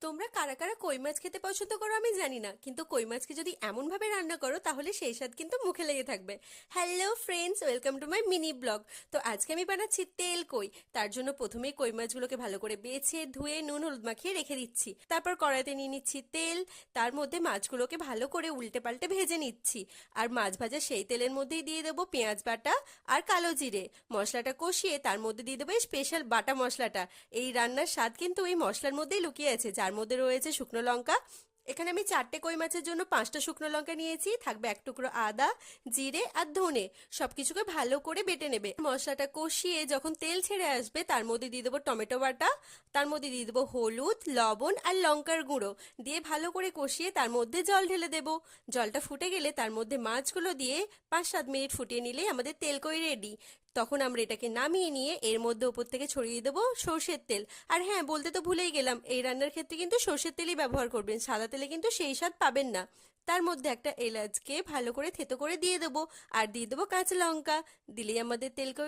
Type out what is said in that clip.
তোমরা কারা কারা কই মাছ খেতে পছন্দ করো আমি জানি না, কিন্তু কই মাছকে যদি এমন ভাবে রান্না করো তাহলে সেই স্বাদ কিন্তু মুখে লেগে থাকবে। Hello friends, welcome to my mini blog. তো আজকে আমি বানাচ্ছি তেল কই। তার জন্য প্রথমেই কই মাছগুলোকে ভালো করে বেছে ধুয়ে নুন হলুদ মাখিয়ে রেখে দিচ্ছি। তারপর কড়াইতে নিয়ে নিচ্ছি তেল, তার মধ্যে মাছগুলোকে ভালো করে উল্টে পাল্টে ভেজে নিচ্ছি। আর মাছ ভাজা সেই তেলের মধ্যেই দিয়ে দেবো পেঁয়াজ বাটা আর কালো জিরে। মশলাটা কষিয়ে তার মধ্যে দিয়ে দেবো এই স্পেশাল বাটা মশলাটা। এই রান্নার স্বাদ কিন্তু এই মশলার মধ্যেই লুকিয়ে আছে, যার মধ্যে রয়েছে শুকনো লঙ্কা। এখানে আমি 4টে কই মাছের জন্য 5টা শুকনো লঙ্কা নিয়েছি, থাকবে এক টুকরো আদা, জিরে আর ধনে। সবকিছুকে ভালো করে বেটে নেবে। মশলাটা কষিয়ে যখন তেল ছেড়ে আসবে তার মধ্যে দিয়ে দেবো টমেটো বাটা, তার মধ্যে দিয়ে দেবো হলুদ লবণ আর লঙ্কার গুঁড়ো, দিয়ে ভালো করে কষিয়ে তার মধ্যে জল ঢেলে দেবো। জলটা ফুটে গেলে তার মধ্যে মাছগুলো দিয়ে 5-7 মিনিট ফুটিয়ে নিলেই আমাদের তেল কই রেডি। তখন আমরা এটাকে নামিয়ে নিয়ে এর মধ্যে উপর থেকে ছড়িয়ে দেবো সর্ষের তেল। আর হ্যাঁ, বলতে তো ভুলেই গেলাম, এই রান্নার ক্ষেত্রে কিন্তু সর্ষের তেলই ব্যবহার করবেন, সাদা তেলে কিন্তু সেই স্বাদ পাবেন না। তার মধ্যে একটা এলাচকে ভালো করে থেতো করে দিয়ে দেবো, আর দিয়ে দেবো কাঁচা লঙ্কা। দিলেই আমাদের তেল কই